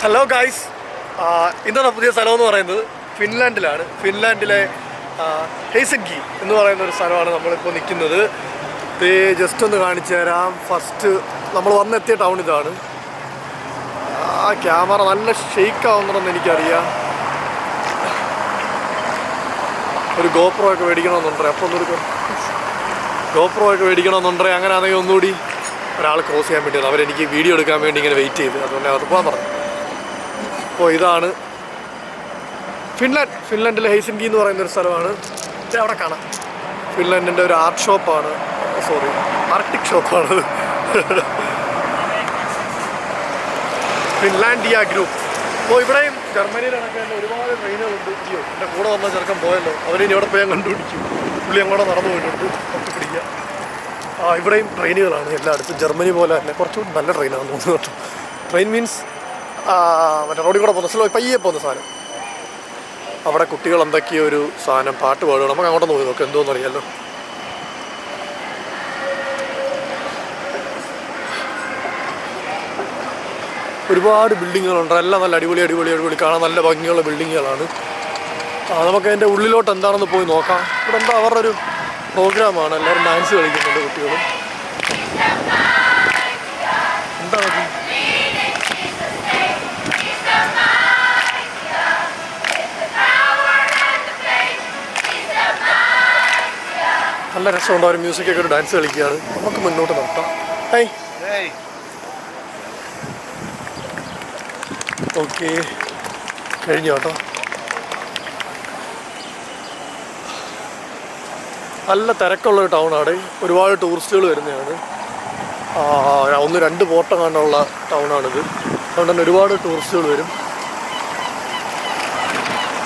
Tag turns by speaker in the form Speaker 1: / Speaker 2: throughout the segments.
Speaker 1: Hello guys, ഇന്നത്തെ പുതിയ സ്ഥലം എന്ന് പറയുന്നത് ഫിൻലാൻഡിലാണ്. ഫിൻലാൻഡിലെ ഹെൽസിങ്കി എന്ന് പറയുന്ന ഒരു സ്ഥലമാണ് നമ്മളിപ്പോൾ നിൽക്കുന്നത്. ഇത് ജസ്റ്റ് ഒന്ന് കാണിച്ചു തരാം. ഫസ്റ്റ് നമ്മൾ വന്നെത്തിയ ടൗൺ ഇതാണ്. ക്യാമറ നല്ല ഷെയ്ക്ക് ആവുന്നുണ്ടെന്ന് എനിക്കറിയാം. ഒരു ഗോപ്രോ ഒക്കെ മേടിക്കണമെന്നുണ്ടേ, അപ്പോൾ ഒന്നൊരു ഗോപ്രോ ഒക്കെ മേടിക്കണമെന്നുണ്ടേ. അങ്ങനെ ആണെങ്കിൽ ഒന്നുകൂടി ഒരാൾ ക്രോസ് ചെയ്യാൻ വേണ്ടി അവരെനിക്ക് വീഡിയോ എടുക്കാൻ വേണ്ടി ഇങ്ങനെ വെയിറ്റ് ചെയ്ത്, അതുകൊണ്ട് അത് പോകാൻ പറഞ്ഞു. അപ്പോൾ ഇതാണ് ഫിൻലാൻഡിലെ ഹെൽസിങ്കി എന്ന് പറയുന്നൊരു സ്ഥലമാണ്. അവിടെ കാണാം. ഫിൻലാൻഡിൻ്റെ ഒരു ആർട്ട് ഷോപ്പാണ്, ആർട്ടിക് ഷോപ്പാണ്. Finlandia group. അപ്പോൾ ഇവിടെയും ജർമ്മനിയിലടക്കം തന്നെ ഒരുപാട് ട്രെയിനുകളുണ്ട്. അയ്യോ, എൻ്റെ കൂടെ വന്ന ചെറുക്കൻ പോയല്ലോ, അവരിനി ഇവിടെ പോയി ഞാൻ കണ്ടുപിടിക്കും. പുള്ളി അങ്ങോട്ട് നടന്നു പോയിട്ടുണ്ട്, കുറച്ച് പിടിക്കുക. ഇവിടെയും ട്രെയിനുകളാണ് എല്ലായിടത്തും. ജർമ്മനി പോലെ തന്നെ കുറച്ചുകൂടി നല്ല ട്രെയിനാണെന്ന് തോന്നുന്നു കേട്ടോ. ട്രെയിൻ മീൻസ് മറ്റേ റോഡിൽ കൂടെ പോകുന്ന സ്ലോ പയ്യെ പോകുന്ന സാധനം. അവിടെ കുട്ടികൾ എന്തൊക്കെയോ ഒരു സാധനം പാട്ട് പാടുകയാണ്. നമുക്ക് അങ്ങോട്ടൊന്ന് പോയി നോക്കാം, എന്തോന്ന് അറിയാമല്ലോ. ഒരുപാട് ബിൽഡിങ്ങുകളുണ്ട്, എല്ലാം നല്ല അടിപൊളി കാണാൻ നല്ല ഭംഗിയുള്ള ബിൽഡിങ്ങുകളാണ്. നമുക്ക് അതിൻ്റെ ഉള്ളിലോട്ട് എന്താണെന്ന് പോയി നോക്കാം. ഇവിടെ എന്താ അവരുടെ ഒരു പ്രോഗ്രാമാണ്, എല്ലാവരും ഡാൻസ് കളിക്കുന്നുണ്ട് കുട്ടികളും. എന്താ നല്ല രസമുണ്ട്. അവർ മ്യൂസിക്കൊക്കെ ഒരു ഡാൻസ് കളിക്കുകയാണ്. നമുക്ക് മുന്നോട്ട് നടത്താം. ഓക്കെ, കഴിഞ്ഞു കേട്ടോ. നല്ല തിരക്കുള്ളൊരു ടൗണാണ്. ഒരുപാട് ടൂറിസ്റ്റുകൾ വരുന്നതാണ്. 1-2 ബോട്ടം കാണാനുള്ള ടൗണാണിത്. അതുകൊണ്ട് തന്നെ ഒരുപാട് ടൂറിസ്റ്റുകൾ വരും.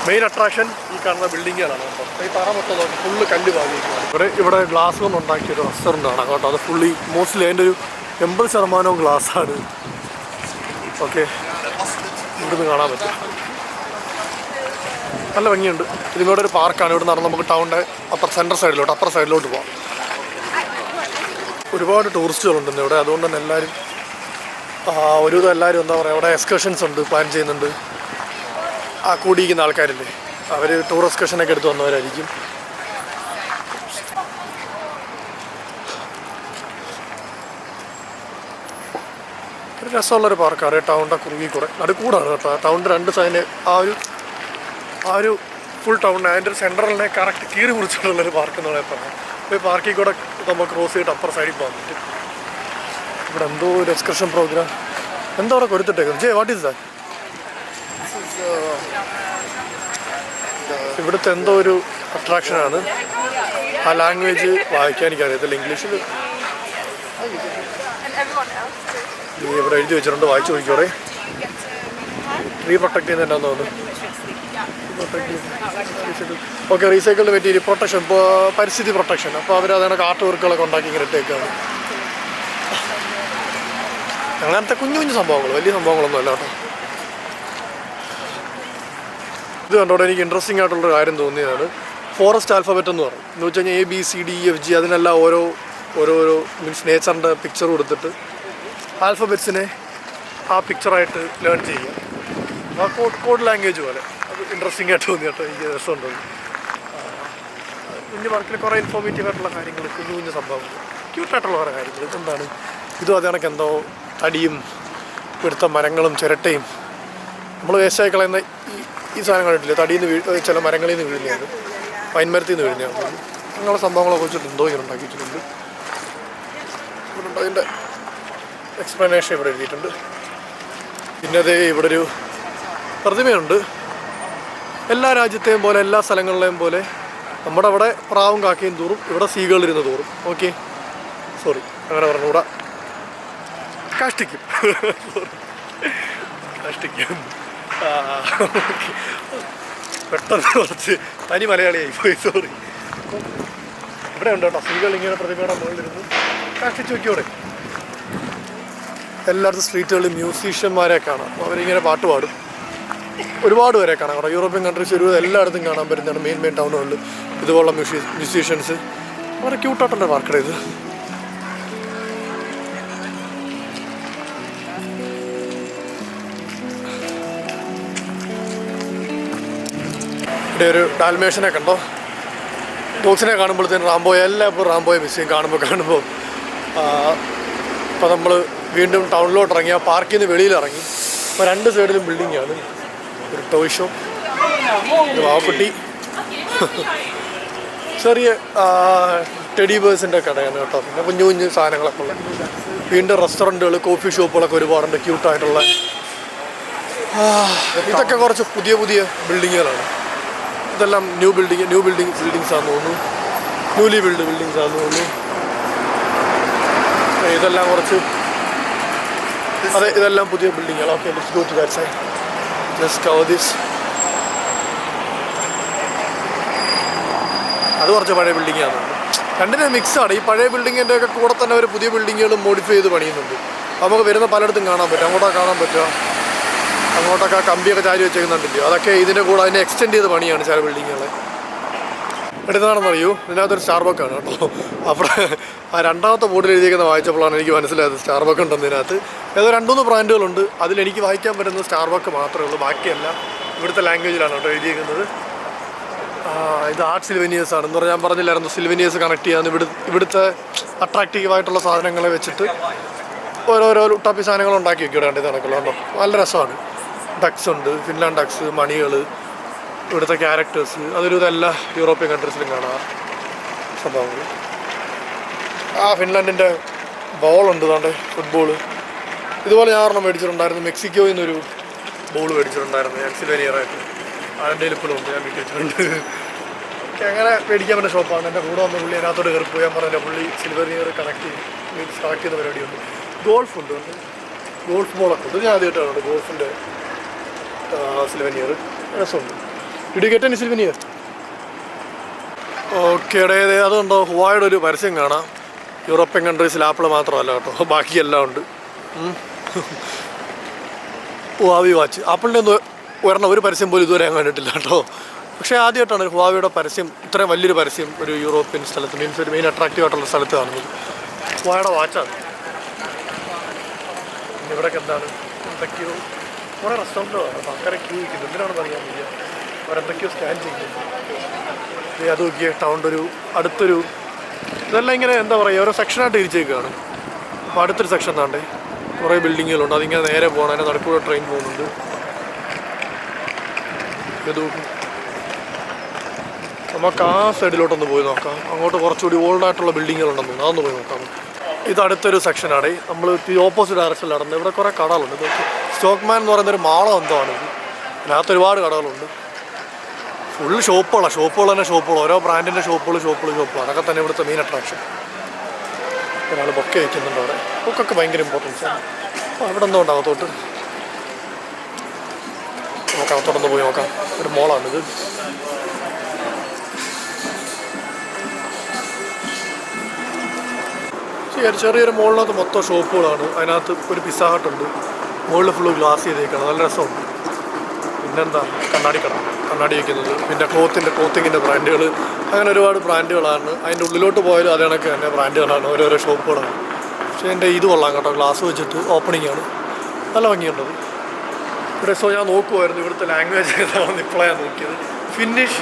Speaker 1: മെയിൻ അട്രാക്ഷൻ ഈ കാണുന്ന ബിൽഡിങ്ങുകളാണ് കേട്ടോ. ഈ തറ മൊത്തം ഫുള്ള് കല്ല് ഭാഗിക്കുകയാണ്. ഇവിടെ ഗ്ലാസ് കൊണ്ട് ഉണ്ടാക്കിയൊരു റെസ്റ്റോറൻ്റ് ആണ് കേട്ടോ. അത് മോസ്റ്റ്ലി അതിൻ്റെ ഒരു 80% ഗ്ലാസ്സാണ്. ഓക്കെ, ഇവിടുന്ന് കാണാൻ പറ്റും. നല്ല ഭംഗിയുണ്ട്. ഇതിലൂടെ ഒരു പാർക്കാണ്. ഇവിടെ നടന്ന് നമുക്ക് ടൗണിൻ്റെ അപ്പർ സൈഡിലോട്ട് പോകാം. ഒരുപാട് ടൂറിസ്റ്റുകളുണ്ട് ഇവിടെ. അതുകൊണ്ട് തന്നെ എല്ലാവരും എല്ലാവരും എന്താ പറയുക, ഇവിടെ എക്സ്കർഷൻസ് ഉണ്ട്, പ്ലാൻ ചെയ്യുന്നുണ്ട്. കൂടിയിരിക്കുന്ന ആൾക്കാരില്ലേ, അവർ ടൂർ എക്സ്കർഷനൊക്കെ എടുത്ത് വന്നവരായിരിക്കും. ഒരു രസമുള്ളൊരു പാർക്കാണ്. ടൗണിൻ്റെ കുറുകി കൂടെ നടുക്കൂടാണ് കേട്ടോ. ടൗണിൻ്റെ 2 സൈഡിന് ആ ഒരു ഫുൾ ടൗണിനെ അതിൻ്റെ ഒരു സെൻട്രലിനെ കറക്റ്റ് കീറി മുറിച്ചിട്ടുള്ളൊരു പാർക്ക് എന്ന് പറയാൻ പറയാം. അപ്പോൾ ഈ പാർക്കിൽ കൂടെ നമ്മൾ ക്രോസ് ചെയ്തിട്ട് അപ്പുറ സൈഡിൽ പോകാൻ പറ്റും. ഇവിടെ എന്തോ ഒരു എക്സ്കർഷൻ പ്രോഗ്രാം എന്തോ അവിടെ കൊടുത്തിട്ടേക്കുന്നത്. What is that? ഇവിടുത്തെ എന്തോ ഒരു അട്രാക്ഷനാണ്. ആ ലാംഗ്വേജ് വായിക്കാൻ എനിക്കറിയത്തില്ല, ഇംഗ്ലീഷിൽ ഇവിടെ എഴുതി വെച്ചിട്ടുണ്ട്. വായിച്ചു നോക്കിയോടെ. ട്രീ പ്രൊട്ടക്ട് ചെയ്യുന്നതന്നെയാന്ന് തോന്നുന്നു. ഓക്കെ, റീസൈക്കിൾഡ് മെറ്റീരിയൽ പ്രൊട്ടക്ഷൻ, ഇപ്പോൾ പരിസ്ഥിതി പ്രൊട്ടക്ഷൻ. അപ്പോൾ അവർ അതിനൊക്കെ ആർട്ട് വർക്കുകളൊക്കെ ഉണ്ടാക്കി ഇങ്ങനെ ഇട്ടേക്കാണ്. അങ്ങനത്തെ കുഞ്ഞു സംഭവങ്ങൾ, വലിയ സംഭവങ്ങളൊന്നും അല്ല കേട്ടോ. ഇത് കണ്ടോടെ എനിക്ക് ഇൻട്രസ്റ്റിംഗ് ആയിട്ടുള്ളൊരു കാര്യം തോന്നിയതാണ് ഫോറസ്റ്റ് ആൽഫബറ്റ് എന്ന് പറയും. എന്ന് വെച്ച് കഴിഞ്ഞാൽ ABCDEFG അതിനെല്ലാം ഓരോരോ മീൻസ് നേച്ചറിൻ്റെ പിക്ചർ കൊടുത്തിട്ട് ആൽഫബറ്റ്സിനെ ആ പിക്ചറായിട്ട് ലേൺ ചെയ്യുക. ആ കോഡ് ലാംഗ്വേജ് പോലെ. അത് ഇൻട്രസ്റ്റിംഗ് ആയിട്ട് തോന്നി കേട്ടോ. എനിക്ക് രസമുണ്ട്. കുഞ്ഞു വർക്കിൽ കുറേ ഇൻഫോർമേറ്റീവ് ആയിട്ടുള്ള കാര്യങ്ങൾ, കുഞ്ഞു സംഭവങ്ങൾ, ക്യൂട്ടായിട്ടുള്ള കുറേ കാര്യങ്ങൾ. ഇതെന്താണ്? ഇതും അത് കണക്ക് എന്തോ തടിയും ഇവിടുത്തെ മരങ്ങളും ചിരട്ടയും നമ്മൾ വേസ്റ്റായി കളയുന്ന ഈ സാധനം കണ്ടിട്ടില്ലേ? തടിയിൽ നിന്ന് ചില മരങ്ങളിൽ നിന്ന് വീഴുന്നതാണ്, പൈൻമരത്തിൽ നിന്ന് വീഴുന്നതാണ്. അങ്ങനെയുള്ള സംഭവങ്ങളെ കുറിച്ചിട്ട് എന്തോ ഇങ്ങനെ ഉണ്ടാക്കി വെച്ചിട്ടുണ്ട്. അതിൻ്റെ എക്സ്പ്ലനേഷൻ ഇവിടെ എഴുതിയിട്ടുണ്ട്. പിന്നെ അതേ ഇവിടെ ഒരു പ്രതിമയുണ്ട്. എല്ലാ രാജ്യത്തെയും പോലെ, എല്ലാ സ്ഥലങ്ങളിലെയും പോലെ നമ്മുടെ അവിടെ പ്രാവും കാക്കയും തൂറും, ഇവിടെ സീകളിരുന്ന് തൂറും. ഓക്കെ, സോറി, അങ്ങനെ പറഞ്ഞുകൂടാ. കാഷ്ടിക്കും. പെട്ടെന്ന് കുറച്ച് തനി മലയാളിയായി പോയി, സോറി. ഇവിടെ ഉണ്ട് കേട്ടോ സീകൾ ഇങ്ങനെ പ്രതിമയുടെ മുകളിലിരുന്ന് കാഷ്ടിച്ച് വയ്ക്കൂടെ. എല്ലായിടത്തും സ്ട്രീറ്റുകളിൽ മ്യൂസീഷ്യന്മാരെ കാണാം. അപ്പോൾ അവരിങ്ങനെ പാട്ട് പാടും. ഒരുപാട് പേരെ കാണാം കേട്ടോ. യൂറോപ്യൻ കൺട്രീസ് എല്ലായിടത്തും കാണാൻ പറ്റുന്നതാണ്. മെയിൻ ടൗണുകളിൽ ഇതുപോലുള്ള മ്യൂസീഷ്യൻസ്. വളരെ ക്യൂട്ടായിട്ടുള്ള പാർക്കട ഇത്. ഇവിടെ ഒരു ഡാൽമേഷനെ കണ്ടോ, ഡോഗ്സിനെ കാണുമ്പോഴത്തേനും റാംബോയെ എല്ലായ്പ്പോഴും റാംബോയെ മിസ് ചെയ്യും കാണുമ്പോൾ. ഇപ്പോൾ നമ്മൾ വീണ്ടും ടൗണിലോട്ട് ഇറങ്ങി, ആ പാർക്കിൽ നിന്ന് വെളിയിലിറങ്ങി. അപ്പോൾ 2 സൈഡിലും ബിൽഡിങ്ങാണ്. ഒരു ടോയ് ഷോപ്പ്, ഒരു വാവക്കുട്ടി, ചെറിയ ടെഡി ബേഴ്സിൻ്റെ കടയാണ് കേട്ടോ. പിന്നെ കുഞ്ഞു കുഞ്ഞു സാധനങ്ങളൊക്കെ ഉള്ള വീണ്ടും റെസ്റ്റോറൻറ്റുകൾ, കോഫി ഷോപ്പുകളൊക്കെ ഒരുപാടുണ്ട് ക്യൂട്ടായിട്ടുള്ള. ഇതൊക്കെ കുറച്ച് പുതിയ പുതിയ ബിൽഡിങ്ങുകളാണ്. ഇതെല്ലാം ന്യൂ ബിൽഡിങ്സ് ആണെന്ന് തോന്നുന്നു, ന്യൂലി ബിൽഡ് ബിൽഡിങ്സ് ആണെന്ന് തോന്നുന്നു. ഇതെല്ലാം കുറച്ച് അതെ, ഇതെല്ലാം പുതിയ ബിൽഡിങ്ങുകൾ. Okay, let's go to that side. Just cover this. അത് കുറച്ച് പഴയ ബിൽഡിങ്ങാണ്. രണ്ടിനും മിക്സാണ്. ഈ പഴയ ബിൽഡിങ്ങിൻ്റെ ഒക്കെ കൂടെ തന്നെ ഒരു പുതിയ ബിൽഡിങ്ങുകളും മോഡിഫൈ ചെയ്ത് പണിയുന്നുണ്ട്. നമുക്ക് വരുന്ന പലയിടത്തും കാണാൻ പറ്റും. അങ്ങോട്ടൊക്കെ കാണാൻ പറ്റുക, അങ്ങോട്ടൊക്കെ കമ്പിയൊക്കെ ചാരി വെച്ചേക്കുന്നുണ്ടല്ലോ. അതൊക്കെ ഇതിൻ്റെ കൂടെ അതിനെ എക്സ്റ്റെൻഡ് ചെയ്ത് പണിയാണ് ചില ബിൽഡിങ്ങുകളെ. എടുത്താണെന്നറിയൂ, ഇതിനകത്തൊരു സ്റ്റാർബക്കാണ് കേട്ടോ. അവിടെ ആ 2ാമത്തെ ബോർഡിൽ എഴുതിയിരിക്കുന്ന വായിച്ചപ്പോഴാണ് എനിക്ക് മനസ്സിലായത് സ്റ്റാർബക്ക് ഉണ്ടെന്ന്. ഇതിനകത്ത് ഏതോ 2-3 ബ്രാൻഡുകളുണ്ട്. അതിലെനിക്ക് വായിക്കാൻ പറ്റുന്നത് സ്റ്റാർബക്ക് മാത്രമേ ഉള്ളൂ. ബാക്കിയെല്ലാം ഇവിടുത്തെ ലാംഗ്വേജിലാണ് കേട്ടോ എഴുതിയിരിക്കുന്നത്. ഇത് ആർട്ട് സിൽവേനിയേഴ്സ് ആണ് എന്ന് പറഞ്ഞാൽ ഞാൻ പറഞ്ഞില്ലായിരുന്നു, സിൽവേനിയേഴ്സ് കണക്ട് ചെയ്യാൻ ഇവിടുത്തെ അട്രാക്റ്റീവായിട്ടുള്ള സാധനങ്ങളെ വെച്ചിട്ട് ഓരോരോ ടോപ്പി സാധനങ്ങൾ ഉണ്ടാക്കി വെക്കുക. ഇത് കണക്കുള്ളതുണ്ടോ, നല്ല രസമാണ്. ഡക്സ് ഉണ്ട്, ഫിൻലാൻഡ് ഡക്സ്, മണികൾ, ഇവിടുത്തെ ക്യാരക്ടേഴ്സ്. അതൊരു ഇതെല്ലാ യൂറോപ്യൻ കൺട്രീസിലും കാണാം സംഭവങ്ങൾ. ഫിൻലാൻഡിൻ്റെ ബോളുണ്ട്, താണ്ടെ ഫുട്ബോൾ. ഇതുപോലെ ഞാൻ ഒരെണ്ണം മേടിച്ചിട്ടുണ്ടായിരുന്നു. മെക്സിക്കോയിൽ നിന്നൊരു ബോൾ മേടിച്ചിട്ടുണ്ടായിരുന്നു ഞാൻ, സിൽവേനിയറായിട്ട്. അതിൻ്റെ ഇപ്പോഴും ഉണ്ട്, ഞാൻ മേടിച്ചിട്ടുണ്ട്. അങ്ങനെ മേടിക്കാൻ പറ്റുന്ന ഷോപ്പാണ്. എൻ്റെ കൂടെ വന്ന പുള്ളി അതിനകത്തോട് കയറി പോയി. ഞാൻ പറഞ്ഞ പുള്ളി സിൽവേനിയർ കണക്ട് ചെയ്യുന്ന പരിപാടിയുണ്ട്. ഗോൾഫ് ഉണ്ട്, ഗോൾഫ് ബോളൊക്കെ ഉണ്ട്. ഞാൻ ആദ്യമായിട്ടാണ് ഗോൾഫിൻ്റെ സിൽവേനിയർ. രസമുണ്ട്. Did you get any souvenir? Okay, ഇടയിൽ അതുണ്ടോ, ഹുവായുടെ ഒരു പരസ്യം കാണാം. യൂറോപ്യൻ കൺട്രീസിൽ ആപ്പിൾ മാത്രമല്ല കേട്ടോ, ബാക്കിയെല്ലാം ഉണ്ട്. Huawei watch. ആപ്പിളിൻ്റെ ഒരെണ്ണം ഒരു പരസ്യം പോലും ഇതുവരെ ഞാൻ കണ്ടിട്ടില്ല കേട്ടോ. പക്ഷേ ആദ്യമായിട്ടാണ് ഒരു ഹുവാവിയുടെ പരസ്യം, ഇത്രയും വലിയൊരു പരസ്യം ഒരു യൂറോപ്യൻ സ്ഥലത്ത്, മീൻസ് ഒരു മെയിൻ അട്രാക്റ്റീവ് ആയിട്ടുള്ള സ്ഥലത്ത് കാണുന്നത്. ഹുവായുടെ വാച്ചാണ്. ഇവിടെയൊക്കെ എന്താണ്, എന്തൊക്കെയോ കുറേ റെസ്റ്റോറൻറ്റുകളാണ്. അപ്പോൾ ആൾക്കാരെ ക്യൂ നിൽക്കുന്നത് എന്തിനാണെന്ന് അറിയാൻ വയ്യ. അവരെന്തൊക്കെയോ സ്കാൻ ചെയ്യുന്നു. അത് നോക്കിയ ടൗണിൻ്റെ ഒരു അടുത്തൊരു ഇതെല്ലാം ഇങ്ങനെ എന്താ പറയുക, ഓരോ സെക്ഷനായിട്ട് തിരിച്ചേക്കുകയാണ്. അപ്പോൾ അടുത്തൊരു സെക്ഷൻ താണ്ടേ കുറേ ബിൽഡിങ്ങുകളുണ്ട്. അതിങ്ങനെ നേരെ പോകണം, അതിൻ്റെ നടുക്കൂടെ ട്രെയിൻ പോകുന്നുണ്ട്. ഇത് നമുക്ക് ആ സൈഡിലോട്ടൊന്ന് പോയി നോക്കാം. അങ്ങോട്ട് കുറച്ചുകൂടി ഓൾഡായിട്ടുള്ള ബിൽഡിങ്ങുകളുണ്ടെന്ന് തോന്നുന്നു, അതൊന്ന് പോയി നോക്കാം. ഇത് അടുത്തൊരു സെക്ഷനാണ്. നമ്മൾ ഈ ഓപ്പോസിറ്റ് ഡയറക്ഷനിൽ നടന്നത്. ഇവിടെ കുറേ കടകളുണ്ട്. ഇത് സ്റ്റോക്ക്മാൻ എന്ന് പറയുന്നൊരു മാളം എന്തോ ആണിത്. ഇതിനകത്ത് ഒരുപാട് കടകളുണ്ട്. ഫുൾ ഷോപ്പുകൾ തന്നെ ഷോപ്പുകൾ, ഓരോ ബ്രാൻഡിൻ്റെ ഷോപ്പുകൾ. അതൊക്കെ തന്നെ ഇവിടുത്തെ മെയിൻ അട്രാക്ഷൻ. ഒരാൾ ബൊക്കെ വയ്ക്കുന്നുണ്ട് അവിടെ. ബുക്കൊക്കെ ഭയങ്കര ഇമ്പോർട്ടൻസ് ആണ്. അപ്പോൾ അവിടെ എന്തോ ഉണ്ട് അകത്തോട്ട്. നമുക്ക് അകത്തോട്ടൊന്ന് പോയി നോക്കാം. ഒരു മോളാണിത്. ചെറിയൊരു മോളിനകത്ത് മൊത്തം ഷോപ്പുകളാണ്. അതിനകത്ത് ഒരു പിസ്സ ഹട്ട് ഉണ്ട്. മുകളിൽ ഫുള്ള് ഗ്ലാസ് ചെയ്തേക്കാണ്, നല്ല രസമുണ്ട്. പിന്നെന്താ, കണ്ണാടി വയ്ക്കുന്നത്. പിന്നെ ക്ലോത്തിങ്ങിൻ്റെ ബ്രാൻഡുകൾ, അങ്ങനെ ഒരുപാട് ബ്രാൻഡുകളാണ്. അതിൻ്റെ ഉള്ളിലോട്ട് പോയാലും അത് കണക്ക് തന്നെ ബ്രാൻഡുകളാണ്, ഓരോരോ ഷോപ്പുകളാണ്. പക്ഷേ എൻ്റെ ഇത് കൊള്ളാം കേട്ടോ, ഗ്ലാസ് വെച്ചിട്ട് ഓപ്പണിംഗ് ആണ്, നല്ല ഭംഗിയുണ്ടത്. ഇവിടെ സോ ഞാൻ നോക്കുമായിരുന്നു ഇവിടുത്തെ ലാംഗ്വേജ് ഏതാണെന്ന്. ഇപ്പോഴാണ് നോക്കിയത്. ഫിന്നിഷ്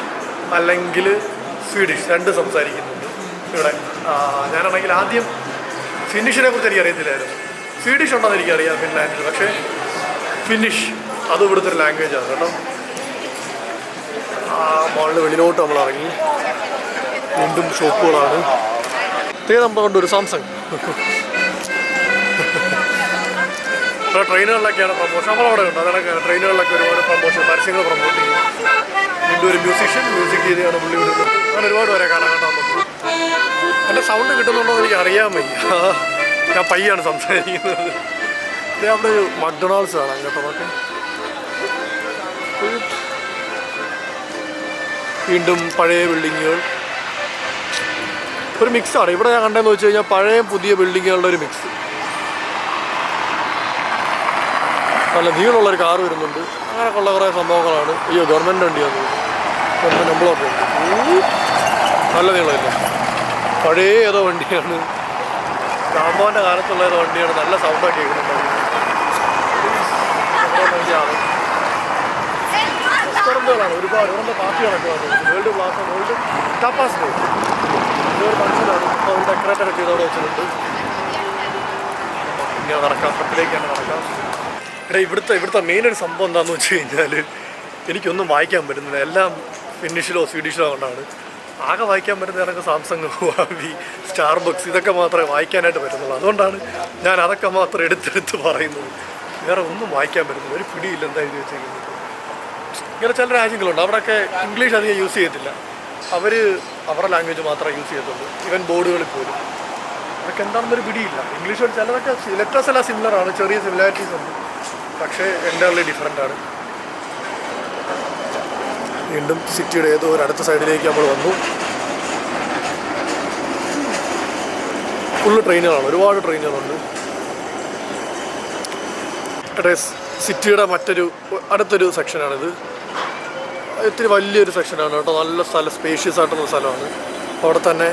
Speaker 1: അല്ലെങ്കിൽ സ്വീഡിഷ് 2 സംസാരിക്കുന്നുണ്ട് ഇവിടെ. ഞാനാണെങ്കിൽ ആദ്യം ഫിന്നിഷിനെ കുറിച്ച് എനിക്കറിയത്തില്ലായിരുന്നു. സ്വീഡിഷ് ഉണ്ടെന്ന് എനിക്കറിയാം ഫിൻലാൻഡിൽ, പക്ഷേ ഫിന്നിഷ് അത് ഇവിടുത്തെ ഒരു ലാംഗ്വേജാണ് കേട്ടോ. മോളിൽ വെളിയിലോട്ട് നമ്മൾ ഇറങ്ങി. വീണ്ടും ഷോപ്പുകളാണ്. നമ്മൾ കൊണ്ടൊരു സാംസങ്. ഇവിടെ ട്രെയിനുകളിലൊക്കെയാണ് പ്രമോഷൻ. നമ്മളവിടെ ഉണ്ട് അതൊക്കെ. ട്രെയിനുകളിലൊക്കെ ഒരുപാട് പ്രമോഷൻ പരസ്യങ്ങൾ പ്രൊമോട്ട് ചെയ്യും. വീണ്ടും ഒരു മ്യൂസിക് ചെയ്താണ് പുള്ളി വിടുന്നത്. അങ്ങനെ ഒരുപാട് പേരെ കാണാൻ കേട്ടോ. നമുക്ക് എൻ്റെ സൗണ്ട് കിട്ടുന്നുണ്ടോ എന്ന് എനിക്ക് അറിയാൻ വയ്യ. ഞാൻ പയ്യാണ് സംസാരിക്കുന്നത്. ഇത് അവിടെ ഒരു മക്ഡൊണാൾഡ്സ് കാണാം കേട്ടോ. നമുക്ക് വീണ്ടും പഴയ ബിൽഡിങ്ങുകൾ, ഒരു മിക്സാണ് ഇവിടെ ഞാൻ കണ്ടതെന്ന് വെച്ച് കഴിഞ്ഞാൽ. പഴയ പുതിയ ബിൽഡിങ്ങുകളുടെ ഒരു മിക്സ്. നല്ല നീളമുള്ളൊരു കാറ് വരുന്നുണ്ട്. അങ്ങനെയൊക്കെ ഉള്ള കുറേ സംഭവങ്ങളാണ്. അയ്യോ, ഗവൺമെൻറ് വണ്ടിയാണ്. ഗവൺമെൻറ് എംപ്ലോയർ നല്ല നീളമില്ല, പഴയ ഏതോ വണ്ടിയാണ്. രാമോൻ്റെ കാലത്തുള്ള ഏതോ വണ്ടിയാണ്. നല്ല സൗണ്ടൊക്കെ കേൾക്കുന്നുണ്ടാവും. വിരുന്നുകളാണ് ഒരുപാട്. ഇവിടുത്തെ പാർട്ടി നടക്കുകയാണ്. വേൾഡ് പ്ലാസ വേൾഡ് ടാപ്പാസ് ഡേ ഇതൊരു ഫംഗ്ഷനാണ്. ഇപ്പോൾ ഒരു ഡെക്കറേറ്റൊക്കെ ചെയ്തവിടെ വെച്ചിട്ടുണ്ട്. ഇങ്ങനെ നടക്കാം, ഫ്രണ്ടിലേക്ക് തന്നെ നടക്കാം. എടാ ഇവിടുത്തെ മെയിൻ ഒരു സംഭവം എന്താണെന്ന് വെച്ച് കഴിഞ്ഞാൽ എനിക്കൊന്നും വായിക്കാൻ പറ്റുന്നില്ല. എല്ലാം ഫിനിഷിലോ സ്വീഡിഷിലോ കൊണ്ടാണ്. ആകെ വായിക്കാൻ പറ്റുന്ന എനിക്ക് സാംസങ്, ഹുവാവി, സ്റ്റാർബക്സ് ഇതൊക്കെ മാത്രമേ വായിക്കാനായിട്ട് പറ്റുന്നുള്ളൂ. അതുകൊണ്ടാണ് ഞാൻ അതൊക്കെ മാത്രം എടുത്തെടുത്ത് പറയുന്നത്. വേറെ ഒന്നും വായിക്കാൻ പറ്റുന്നില്ല. ഒരു പിടിയില്ല എന്താ എഴുതി വെച്ചേക്കുന്നത്. ഇങ്ങനെ ചില രാജ്യങ്ങളുണ്ട് അവിടെയൊക്കെ ഇംഗ്ലീഷ് അധികം യൂസ് ചെയ്യത്തില്ല. അവരുടെ ലാംഗ്വേജ് മാത്രമേ യൂസ് ചെയ്യത്തുള്ളൂ. ഈവൻ ബോർഡുകളിൽ പോലും അതൊക്കെ എന്താണെന്നൊരു പിടിയില്ല. ഇംഗ്ലീഷ് ചിലതൊക്കെ ലെറ്റേഴ്സ് എല്ലാം സിമിലറാണ്, ചെറിയ സിമിലാരിറ്റീസ് ഉണ്ട്, പക്ഷേ എൻ്റയർലി ഡിഫറെൻ്റ് ആണ്. വീണ്ടും സിറ്റിയുടെ ഏതോ ഒരു അടുത്ത സൈഡിലേക്ക് നമ്മൾ വന്നു. ഫുള്ള് ട്രെയിനുകളാണ്, ഒരുപാട് ട്രെയിനുകളുണ്ട്. സിറ്റിയുടെ അടുത്തൊരു സെക്ഷനാണിത്. ഇത്തിരി വലിയൊരു സെക്ഷനാണ് കേട്ടോ. നല്ല സ്ഥലം, സ്പേഷ്യസ് ആയിട്ടുള്ള സ്ഥലമാണ്. അവിടെ തന്നെ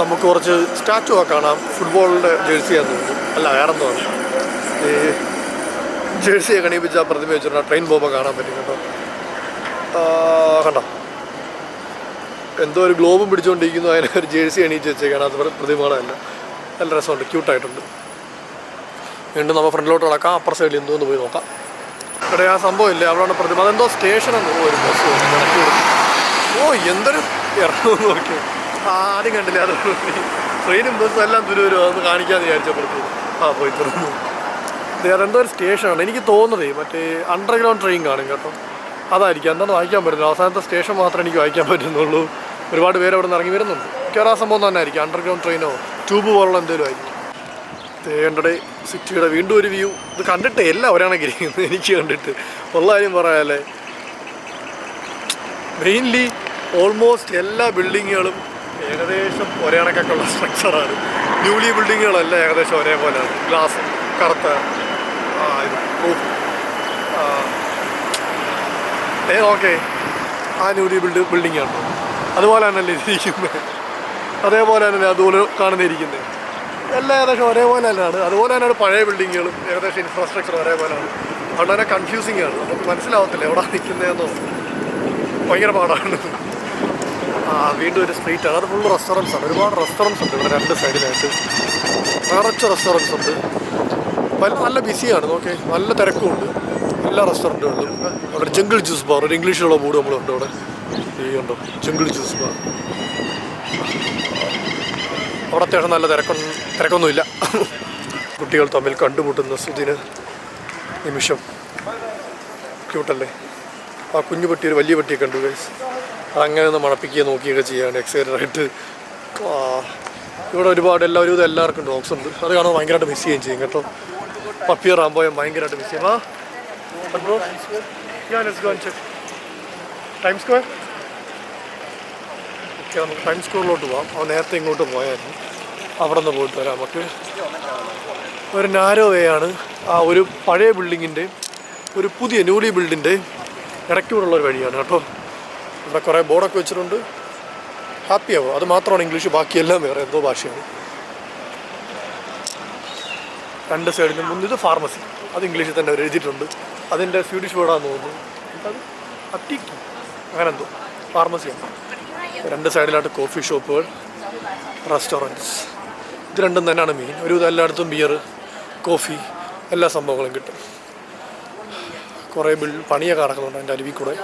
Speaker 1: നമുക്ക് കുറച്ച് സ്റ്റാച്ചു ഒക്കെ കാണാം. ഫുട്ബോളിൻ്റെ ജേഴ്സിയാന്ന് തോന്നുന്നു, അല്ല വേറെന്തോ ആണ്. ഈ ജേഴ്സിയെ കണിപ്പിച്ച് ആ പ്രതിമ വെച്ചിട്ട് ട്രെയിൻ പോകുമ്പോൾ കാണാൻ പറ്റും കേട്ടോ. കണ്ടോ, എന്തോ ഒരു ഗ്ലോബും പിടിച്ചുകൊണ്ടിരിക്കുന്നു. അതിനെ ഒരു ജേഴ്സി എണീച്ച് വെച്ചേക്കാണ്. അത് പ്രതിമകളല്ല, നല്ല രസമുണ്ട്, ക്യൂട്ടായിട്ടുണ്ട്. വീണ്ടും നമ്മൾ ഫ്രണ്ടിലോട്ട് നടക്കാം. അപ്പുറ സൈഡിൽ എന്തോന്ന് പോയി നോക്കാം. ഇവിടെ ആ സംഭവം ഇല്ലേ, അവിടെയാണ് പ്രതിമ. അതെന്തോ സ്റ്റേഷനെന്ന് ഒരു ബസ് നടക്കി. ഓ എന്തൊരു ഇറങ്ങുമെന്ന് നോക്കിയോ. ആദ്യം കണ്ടില്ല, അത് ട്രെയിനും ബസ്സും എല്ലാം ദൂരം അതൊന്ന് കാണിക്കാമെന്ന് വിചാരിച്ചപ്പോഴത്തേക്ക് പോയി തുറന്നു. അതെന്തോ ഒരു സ്റ്റേഷനാണ് എനിക്ക് തോന്നുന്നത്. മറ്റേ അണ്ടർഗ്രൗണ്ട് ട്രെയിൻ കാണും കേട്ടോ, അതായിരിക്കും. എന്താണ് വായിക്കാൻ പറ്റുന്നത്, അവസാനത്തെ സ്റ്റേഷൻ മാത്രമേ എനിക്ക് വായിക്കാൻ പറ്റുന്നുള്ളൂ. ഒരുപാട് പേര് അവിടെ നിന്ന് ഇറങ്ങി വരുന്നുണ്ട്. മിക്കവാറും ആ സംഭവം തന്നെ ആയിരിക്കും, അണ്ടർഗ്രൗണ്ട് ട്രെയിനോ ട്യൂബ് പോലുള്ള എന്തെങ്കിലും ആയിരിക്കും. തേണ്ടടെ സിറ്റിയുടെ വീണ്ടും ഒരു വ്യൂ. ഇത് കണ്ടിട്ട് എല്ലാം ഒരാണൊക്കെ ഇരിക്കുന്നത് എനിക്ക് കണ്ടിട്ട് ഉള്ള കാര്യം പറയാല്ലേ. മെയിൻലി ഓൾമോസ്റ്റ് എല്ലാ ബിൽഡിങ്ങുകളും ഏകദേശം ഒരേ കണക്കൊക്കെ ഉള്ള സ്ട്രക്ചറാണ്. ന്യൂലി ബിൽഡിങ്ങുകളെല്ലാം ഏകദേശം ഒരേപോലെയാണ്. ഗ്ലാസ് കറുത്ത ഓക്കെ, ആ ന്യൂലി ബിൽഡിങ്ങാണ്. അതുപോലെ തന്നെയല്ലേ ഇരിക്കുന്നത്, അതേപോലെ തന്നെയല്ലേ അതുപോലെ കാണുന്നിരിക്കുന്നത്. എല്ലാം ഏകദേശം ഒരേപോലെ തന്നെയാണ്. അതുപോലെ തന്നെയാണ് പഴയ ബിൽഡിങ്ങുകളും ഏകദേശം ഇൻഫ്രാസ്ട്രക്ചർ ഒരേപോലെയാണ്. അതുകൊണ്ട് തന്നെ കൺഫ്യൂസിങ് ആണ്, നമുക്ക് മനസ്സിലാവത്തില്ല എവിടെ നിൽക്കുന്നതെന്നോ. ഭയങ്കര പാടാണ്. വീണ്ടും ഒരു സ്ട്രീറ്റാണ്, അത് ഫുള്ള് റെസ്റ്റോറൻറ്റ്സ് ആണ്. ഒരുപാട് റെസ്റ്റോറൻറ്റ്സ് ഉണ്ട് ഇവിടെ രണ്ട് സൈഡിലായിട്ട്, നിറച്ച് റെസ്റ്റോറൻറ്റ്സ് ഉണ്ട്. നല്ല ബിസിയാണ്, നോക്കേ, നല്ല തിരക്കുമുണ്ട് എല്ലാ റെസ്റ്റോറൻറ്റുകളിലും. അവിടെ ജംഗിൾ ജ്യൂസ് ബാർ, ഒരു ഇംഗ്ലീഷിലുള്ള ബോർഡ് നമ്മളുണ്ട് അവിടെ. ഈ ഉണ്ടോ ജംഗിൾ ജ്യൂസ് ബാർ. അവിടെ അത്യാവശ്യം നല്ല തിരക്കൊന്നുമില്ല. കുട്ടികൾ തമ്മിൽ കണ്ടുമുട്ടുന്ന സുദിന നിമിഷം. ക്യൂട്ടല്ലേ. ആ കുഞ്ഞു പട്ടി ഒരു വലിയ പട്ടിയെ കണ്ടു ഗൈസ്. അങ്ങനെ ഒന്ന് മണപ്പിക്കുക നോക്കിയൊക്കെ ചെയ്യാണ് എക്സൈറ്റഡായിട്ട്. ഇവിടെ ഒരുപാട് എല്ലാവർക്കും ഡോഗ്സ് ഉണ്ട്. അത് കാണാൻ ഭയങ്കരമായിട്ട് മിസ് ചെയ്യുകയും ചെയ്യും കേട്ടോ. പപ്പിയർ ആകുമ്പോൾ ഭയങ്കരമായിട്ട് മിസ് ചെയ്യും. Time square. ഓക്കെ, നമുക്ക് ടൈം സ്ക്വയറിലോട്ട് പോകാം. അവൻ നേരത്തെ ഇങ്ങോട്ട് പോയായിരുന്നു, അവിടെ നിന്ന് പോയിട്ട് വരാം. നമുക്ക് ഒരു നാരോ വേ ആണ്. ആ ഒരു പഴയ ബിൽഡിങ്ങിൻ്റെ ഒരു പുതിയ ന്യൂലി ബിൽഡിൻ്റെ ഇടയ്ക്കൂടുള്ള ഒരു വഴിയാണ് കേട്ടോ. ഇവിടെ കുറേ ബോർഡൊക്കെ വെച്ചിട്ടുണ്ട്. ഹാപ്പിയാവും. അത് മാത്രമാണ് ഇംഗ്ലീഷ്, ബാക്കിയെല്ലാം വേറെ എന്തോ ഭാഷയാണ്. രണ്ട് സൈഡിലും ഇത് ഫാർമസി, അത് ഇംഗ്ലീഷിൽ തന്നെ അവർ എഴുതിയിട്ടുണ്ട്. അതിൻ്റെ സ്വീഡിഷ് വേർഡാണെന്ന് തോന്നുന്നു. അത് അറ്റിക്ക് അങ്ങനെ എന്തോ ഫാർമസിയാണ്. രണ്ട് സൈഡിലായിട്ട് കോഫി ഷോപ്പുകൾ, റെസ്റ്റോറൻറ്റ്സ്. ഇത് രണ്ടും തന്നെയാണ് മെയിൻ. എല്ലായിടത്തും ബിയർ, കോഫി, എല്ലാ സംഭവങ്ങളും കിട്ടും. കുറേ പണിയൊക്കെ നടക്കുന്നുണ്ട് അതിൻ്റെ അരുവിൽ കൂടെ.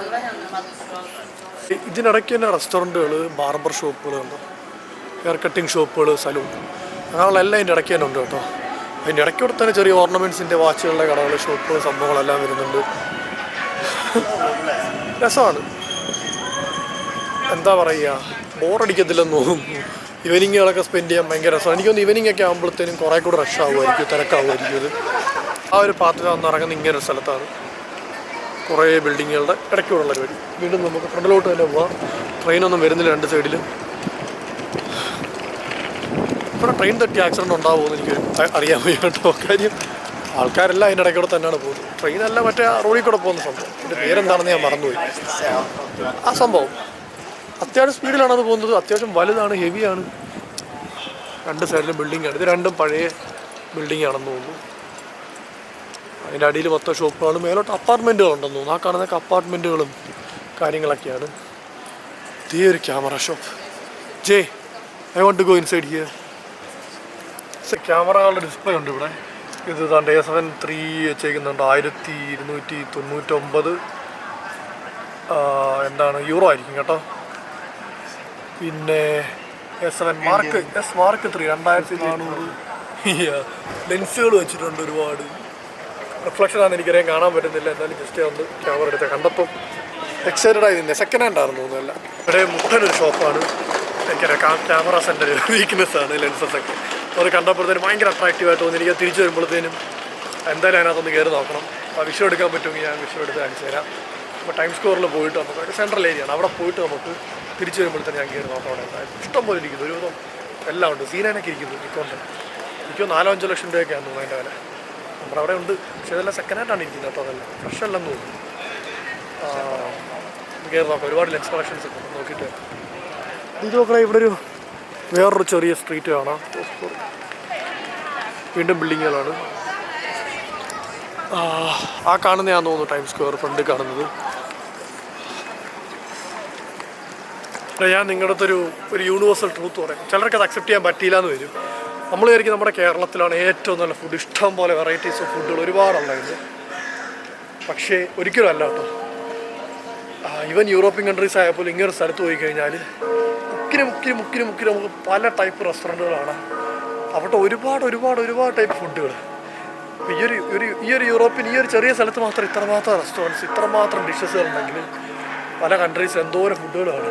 Speaker 1: ഇതിനിടയ്ക്ക് തന്നെ റെസ്റ്റോറൻറ്റുകൾ, ബാർബർ ഷോപ്പുകളുണ്ട്, ഹെയർ കട്ടിങ് ഷോപ്പുകൾ, സലൂൺ, അങ്ങനെയുള്ള എല്ലാം അതിൻ്റെ ഇടയ്ക്ക് തന്നെ ഉണ്ട് കേട്ടോ. അതിൻ്റെ ഇടയ്ക്കൂടെ തന്നെ ചെറിയ ഓർണമെൻറ്റ്സിൻ്റെ, വാച്ചുകളുടെ കടകൾ, ഷോപ്പുകൾ, സംഭവങ്ങളെല്ലാം വരുന്നുണ്ട്. രസമാണ്. എന്താ പറയുക, ബോറടിക്കത്തില്ലെന്ന് തോന്നുന്നു. ഈവനിങ്ങുകളൊക്കെ സ്പെൻഡ് ചെയ്യാൻ ഭയങ്കര രസമാണ്. എനിക്കൊന്ന് ഈവനിങ് ഒക്കെ ആകുമ്പോഴത്തേനും കുറേ കൂടെ റഷ് ആകുമായിരിക്കും, തിരക്കാവുമായിരിക്കും. ഇത് ആ ഒരു പാത്തിൽ വന്ന് ഇറങ്ങുന്ന ഇങ്ങനെ ഒരു സ്ഥലത്താണ്. കുറേ ബിൽഡിങ്ങുകളുടെ ഇടയ്ക്കൂടുള്ള വഴി. വീണ്ടും നമുക്ക് ഫ്രണ്ടിലോട്ട് തന്നെ പോവാം. ട്രെയിനൊന്നും വരുന്നില്ല രണ്ട് സൈഡിലും. ഇവിടെ ട്രെയിൻ തട്ടി ആക്സിഡൻറ്റ് ഉണ്ടാവുമെന്ന് എനിക്ക് അറിയാൻ വയ്യ കേട്ടോ. കാര്യം ആൾക്കാരെല്ലാം അതിൻ്റെ ഇടയ്ക്കൂടെ തന്നെയാണ് പോകുന്നത്. ട്രെയിനല്ല, മറ്റേ റോഡിൽ കൂടെ പോകുന്ന സംഭവം. എൻ്റെ പേരെന്താണെന്ന് ഞാൻ മറന്നുപോയി. ആ സംഭവം അത്യാവശ്യം സ്പീഡിലാണ് അത് പോകുന്നത്. അത്യാവശ്യം വലുതാണ്, ഹെവിയാണ്. രണ്ട് സൈഡിലും ബിൽഡിങ്ങാണ്. ഇത് രണ്ടും പഴയ ബിൽഡിംഗ് ആണെന്ന് തോന്നുന്നു. അതിൻ്റെ അടിയിൽ മൊത്തം ഷോപ്പുകളും മേലോട്ട് അപ്പാർട്ട്മെൻറ്റുകളുണ്ടെന്ന് തോന്നുന്നു. ആ കാണുന്നതൊക്കെ അപ്പാർട്ട്മെൻറ്റുകളും കാര്യങ്ങളൊക്കെയാണ്. ഇതേ ഒരു ക്യാമറ ഷോപ്പ്. ജേ, I want to go inside here. ക്യാമറകളുടെ ഡിസ്പ്ലേ ഉണ്ട് ഇവിടെ. ഇത് താണ്ട് A7 III വെച്ചേക്കുന്നുണ്ട്. 1299 എന്താണ് യൂറോ ആയിരിക്കും കേട്ടോ. പിന്നെ S7 മാർക്ക് 3 2400 ലെൻസുകൾ വെച്ചിട്ടുണ്ട് ഒരുപാട്. റിഫ്ലക്ഷനാണെന്ന് എനിക്കറിയാൻ കാണാൻ പറ്റുന്നില്ല. എന്തായാലും ജസ്റ്റ് ഒന്ന് ക്യാമറ എടുത്ത് കണ്ടപ്പം എക്സൈറ്റഡ് ആയിരുന്നില്ല. സെക്കൻഡ് ഹാൻഡ് ആണെന്ന് തോന്നുന്നില്ല. ഇവിടെ മുട്ടനൊരു ഷോപ്പാണ്. എനിക്കറിയാം ക്യാമറ സെൻ്റർ വീക്ക്നെസ്സാണ് ലെൻസസൊക്കെ. അത് കണ്ടപ്പോഴത്തേനും ഭയങ്കര അട്രാക്റ്റീവായിട്ട് തോന്നി. എനിക്ക് തിരിച്ചു വരുമ്പോഴത്തേനും എന്തായാലും അതിനകത്തൊന്ന് കയറി നോക്കണം. അപ്പോൾ വിഷയം എടുക്കാൻ പറ്റുമെങ്കിൽ ഞാൻ വിഷയം എടുത്ത് കാണിച്ചു തരാം. അപ്പോൾ ടൈം സ്ക്വയറിൽ പോയിട്ട് നമുക്ക് സെൻട്രൽ ഏരിയയാണ്, അവിടെ പോയിട്ട് നമുക്ക് തിരിച്ചു വരുമ്പോഴത്തേനും ഞാൻ കയറി നോക്കണം. അവിടെ എന്തായാലും ഇഷ്ടം പോലെ ഇരിക്കുന്നു. ഒരുവിധം എല്ലാം ഉണ്ട്. സീനൊക്കെ ഇരിക്കുന്നു. നിക്കോണ്ട് എനിക്ക് 4-5 ലക്ഷം രൂപയൊക്കെയാണ് തോന്നുന്നു അതിൻ്റെ വില. നമ്മുടെ അവിടെ ഉണ്ട്. പക്ഷേ ഇതെല്ലാം സെക്കൻഡ് ഹാൻഡാണ് ഇരിക്കുന്നത് കേട്ടോ. അതല്ല ഫ്രഷ് അല്ലെന്ന് തോന്നുന്നു. കയറി നോക്കാം. ഒരുപാട് ലെൻസ് കളക്ഷൻസ് ഒക്കെ നോക്കിയിട്ട് ഇത് നോക്കണേ. ഇവിടെ ഒരു വേറൊരു ചെറിയ സ്ട്രീറ്റ് കാണാം. വീണ്ടും ബിൽഡിങ്ങുകളാണ്. ആ കാണുന്നതാണെന്ന് തോന്നുന്നു ടൈം സ്ക്വയർ ഫ്രണ്ട് കാണുന്നത്. ഞാൻ നിങ്ങളുടെ അടുത്തൊരു യൂണിവേഴ്സൽ ട്രൂത്ത് പറയാം. ചിലർക്ക് അത് അക്സെപ്റ്റ് ചെയ്യാൻ പറ്റിയില്ല എന്ന് വരും. നമ്മൾ വിചാരിക്കും നമ്മുടെ കേരളത്തിലാണ് ഏറ്റവും നല്ല ഫുഡ്, ഇഷ്ടം പോലെ വെറൈറ്റീസ് ഓഫ് ഫുഡുകൾ ഒരുപാടുണ്ടായിരുന്നു. പക്ഷേ ഒരിക്കലും അല്ല കേട്ടോ. ഈവൻ യൂറോപ്യൻ കൺട്രീസ് ആയപ്പോൾ ഇങ്ങനൊരു സ്ഥലത്ത് പോയി കഴിഞ്ഞാൽ മുക്കിന് നമുക്ക് പല ടൈപ്പ് റെസ്റ്റോറൻറ്റുകളാണ്. അവിടെ ഒരുപാട് ടൈപ്പ് ഫുഡുകൾ. അപ്പോൾ ഈ ഒരു യൂറോപ്പിൻ ഈ ഒരു ചെറിയ സ്ഥലത്ത് മാത്രം ഇത്രമാത്രം റെസ്റ്റോറൻറ്റ്സ്, ഇത്രമാത്രം ഡിഷസുകൾ ഉണ്ടെങ്കിൽ പല കൺട്രീസിൽ എന്തോരം ഫുഡുകളാണ്.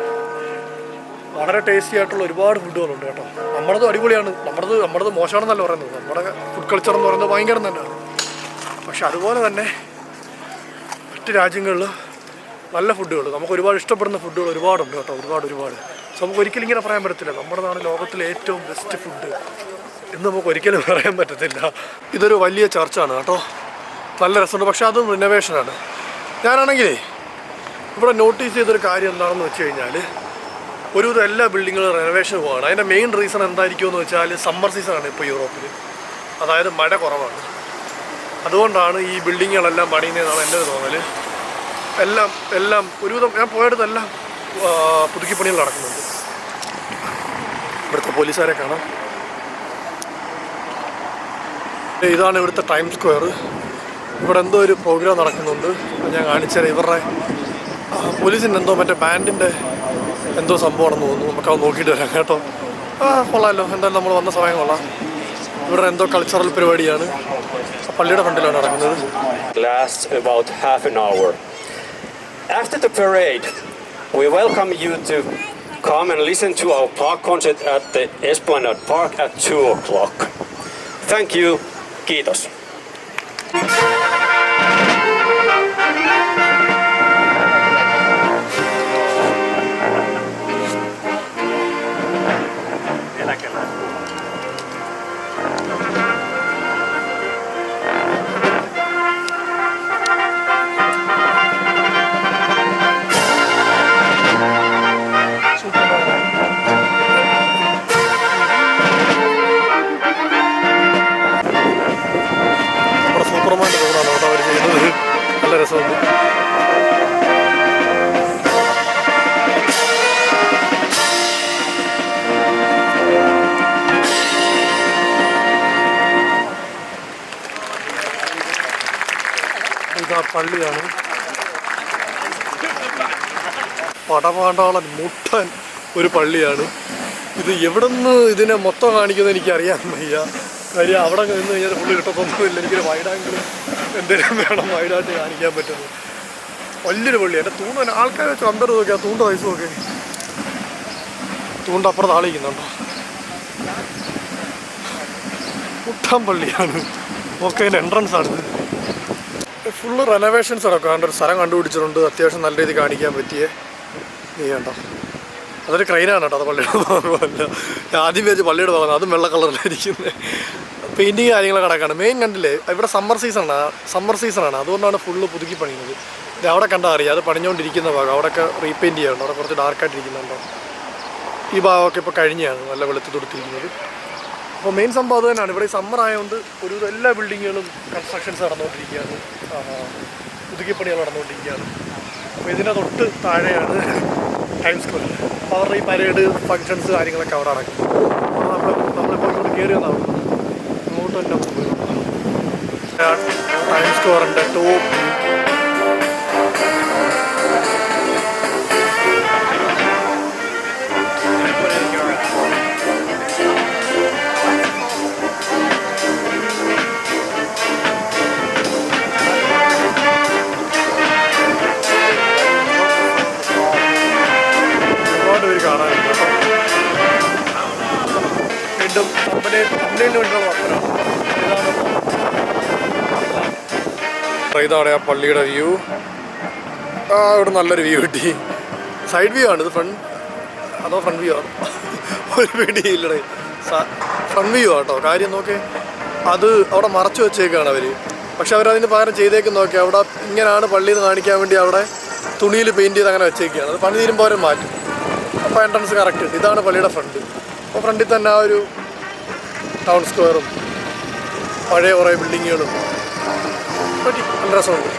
Speaker 1: വളരെ ടേസ്റ്റി ആയിട്ടുള്ള ഒരുപാട് ഫുഡുകളുണ്ട് കേട്ടോ. നമ്മളത് അടിപൊളിയാണ്. നമ്മളത് മോശമാണെന്നല്ല പറയുന്നത്. നമ്മുടെ ഫുഡ് കൾച്ചർ എന്ന് പറയുന്നത് ഭയങ്കര തന്നെയാണ്. പക്ഷെ അതുപോലെ തന്നെ മറ്റ് രാജ്യങ്ങളിൽ നല്ല ഫുഡുകൾ, നമുക്ക് ഒരുപാട് ഇഷ്ടപ്പെടുന്ന ഫുഡുകൾ ഒരുപാടുണ്ട് കേട്ടോ. ഒരുപാട് സോ നമുക്ക് ഒരിക്കലും ഇങ്ങനെ പറയാൻ പറ്റത്തില്ല നമ്മുടേതാണ് ലോകത്തിലെ ഏറ്റവും ബെസ്റ്റ് ഫുഡ് എന്ന് നമുക്ക് ഒരിക്കലും പറയാൻ പറ്റത്തില്ല. ഇതൊരു വലിയ ചർച്ചാണ് കേട്ടോ. നല്ല രസമുണ്ട്. പക്ഷേ അതും റിനോവേഷനാണ്. ഞാനാണെങ്കിലേ ഇവിടെ നോട്ടീസ് ചെയ്തൊരു കാര്യം എന്താണെന്ന് വെച്ച് കഴിഞ്ഞാൽ ഒരുവിധം എല്ലാ ബിൽഡിങ്ങുകളും റെനോവേഷൻ പോവാണ്. അതിൻ്റെ മെയിൻ റീസൺ എന്തായിരിക്കുമെന്ന് വെച്ചാൽ സമ്മർ സീസണാണ് ഇപ്പോൾ യൂറോപ്പിൽ. അതായത് മഴ കുറവാണ്. അതുകൊണ്ടാണ് ഈ ബിൽഡിങ്ങുകളെല്ലാം പണിയുന്നതെന്നാണ് എൻ്റെ ഒരു തോന്നൽ. എല്ലാം ഒരുവിധം ഞാൻ പോയടുത്തെല്ലാം പുതുക്കിപ്പണികൾ നടക്കുന്നുണ്ട്. ഇവിടുത്തെ പോലീസുകാരെ കാണാം. ഇതാണ് ഇവിടുത്തെ ടൈം സ്ക്വയർ. ഇവിടെ എന്തോ ഒരു പ്രോഗ്രാം നടക്കുന്നുണ്ട്. ഞാൻ കാണിച്ചാൽ ഇവരുടെ പോലീസിൻ്റെ എന്തോ മറ്റേ ബാൻഡിൻ്റെ എന്തോ സംഭവമാണെന്ന് തോന്നുന്നു. നമുക്കത് നോക്കിയിട്ട് വരാം കേട്ടോ. കൊള്ളാമല്ലോ. എന്തായാലും നമ്മൾ വന്ന സമയം കൊള്ളാം. ഇവിടെ എന്തോ കൾച്ചറൽ പരിപാടിയാണ്. പള്ളിയുടെ ഫ്രണ്ടിലാണ് നടക്കുന്നത്.
Speaker 2: After the parade, we welcome you to come and listen to our park concert at the Esplanade Park at 2 o'clock. Thank you. Kiitos.
Speaker 1: സൂപ്പർമാൻ്റെ റോഡാണ് കേട്ടോ അവർ ചെയ്യുന്നത്. നല്ല രസമുണ്ട്. ഇതാ പള്ളിയാണ്. പടപാണ്ടാളൻ മുട്ടൻ ഒരു പള്ളിയാണ് ഇത്. എവിടെ നിന്ന് ഇതിനെ മൊത്തം കാണിക്കുന്നത് എനിക്കറിയാൻ വയ്യ. കാര്യം അവിടെ നിന്ന് കഴിഞ്ഞാൽ ഫുള്ള് കിട്ടത്തൊന്നുമില്ല. എനിക്കൊരു വൈഡാങ്കിലും എന്തെങ്കിലും വേണം വൈഡായിട്ട് കാണിക്കാൻ പറ്റുന്നത്. വലിയൊരു പള്ളി. എൻ്റെ തൂണ്ട് തന്നെ ആൾക്കാരെ വെച്ച് അമ്പത് നോക്കി. ആ തൂണ്ട് വയസ്സ് നോക്കി. തൂണ്ട് അപ്പുറത്ത് ആളിക്കുന്നുണ്ടോ. മുട്ടാൻ പള്ളിയാണ്. ഓക്കെ, അതിൻ്റെ എൻട്രൻസ് ആണിത്. ഫുള്ള് റെനോവേഷൻസ് നടക്കാണ്ട് ഒരു സ്ഥലം കണ്ടുപിടിച്ചിട്ടുണ്ട്. അത്യാവശ്യം നല്ല രീതിയിൽ കാണിക്കാൻ പറ്റിയേ. നീ കണ്ടോ, അതൊരു ക്രെയിനാണ് കേട്ടോ. അത് പള്ളിയുടെ ഭാഗമല്ല. ആദ്യം വെച്ച് പള്ളിയുടെ ഭാഗമാണ്. അതും വെള്ള കളറിലായിരിക്കുന്നത്. പെയിൻറ്റിങ് കാര്യങ്ങളൊക്കെ കിടക്കാണ്. മെയിൻ കണ്ടില്ലേ, ഇവിടെ സമ്മർ സീസണാണ്. അതുകൊണ്ടാണ് ഫുള്ള് പുതുക്കി പണിയുന്നത്. ഇത് അവിടെ കണ്ടാൽ അറിയാം. അത് പണിഞ്ഞുകൊണ്ടിരിക്കുന്ന ഭാഗം അവിടെയൊക്കെ റീപെയിൻറ്റ് ചെയ്യാറുണ്ട്. അവിടെ കുറച്ച് ഡാർക്കായിട്ടിരിക്കുന്നുണ്ടോ. ഈ ഭാഗമൊക്കെ ഇപ്പോൾ കഴിഞ്ഞാണ് നല്ല വെളുത്ത് തൊടുത്തിരിക്കുന്നത്. അപ്പോൾ മെയിൻ സംഭവം അത് തന്നെയാണ്. ഇവിടെ സമ്മർ ആയതുകൊണ്ട് ഒരു എല്ലാ ബിൽഡിങ്ങുകളും കൺസ്ട്രക്ഷൻസ് നടന്നുകൊണ്ടിരിക്കുകയാണ്, പുതുക്കിപ്പണികൾ നടന്നുകൊണ്ടിരിക്കുകയാണ്. അപ്പോൾ ഇതിൻ്റെ തൊട്ട് താഴെയാണ് ടൈംസ് സ്ക്വയർ. അപ്പോൾ അവരുടെ ഈ പരേഡ് ഫങ്ഷൻസ് കാര്യങ്ങളൊക്കെ അവിടെ നടക്കും. അപ്പോൾ നമ്മളിപ്പോൾ ഇങ്ങോട്ട് കയറി വന്നാൽ അങ്ങോട്ട് തന്നെ പോകും. ടൈംസ് സ്ക്വയറിൻ്റെ ടോപ്പ് കാണാനുണ്ട്. വീണ്ടും കമ്പനിയിൽ വേണ്ടിയുള്ള വർക്കറാണ്. ഇതാണ് ആ പള്ളിയുടെ വ്യൂ. ഇവിടെ നല്ലൊരു വ്യൂ കിട്ടി. സൈഡ് വ്യൂ ആണ് ഇത്, അതോ ഫ്രണ്ട് വ്യൂ ആണ്? ഒരു പിടിയില്ലടേ. ഫ്രണ്ട് വ്യൂ ആട്ടോ. കാര്യം നോക്കി അത് അവിടെ മറച്ചു വെച്ചേക്കാണ് അവർ. പക്ഷെ അവരതിന് പകരം ചെയ്തേക്കും നോക്കി അവിടെ ഇങ്ങനെയാണ് പള്ളിയിൽ നിന്ന് കാണിക്കാൻ വേണ്ടി അവിടെ തുണിയിൽ പെയിൻറ്റ് ചെയ്ത് അങ്ങനെ വെച്ചേക്കുകയാണ്. അത് പണി തീരുമ്പോൾ അവരെ മാറ്റും. അപ്പോൾ എൻട്രൻസ് കറക്റ്റ് ഉണ്ട്. ഇതാണ് പള്ളിയുടെ ഫ്രണ്ട്. അപ്പോൾ ഫ്രണ്ടിൽ തന്നെ ആ ഒരു ടൗൺ സ്ക്വയറും പഴയ കുറേ ബിൽഡിങ്ങുകളും പറ്റി നല്ല രസമുണ്ട്.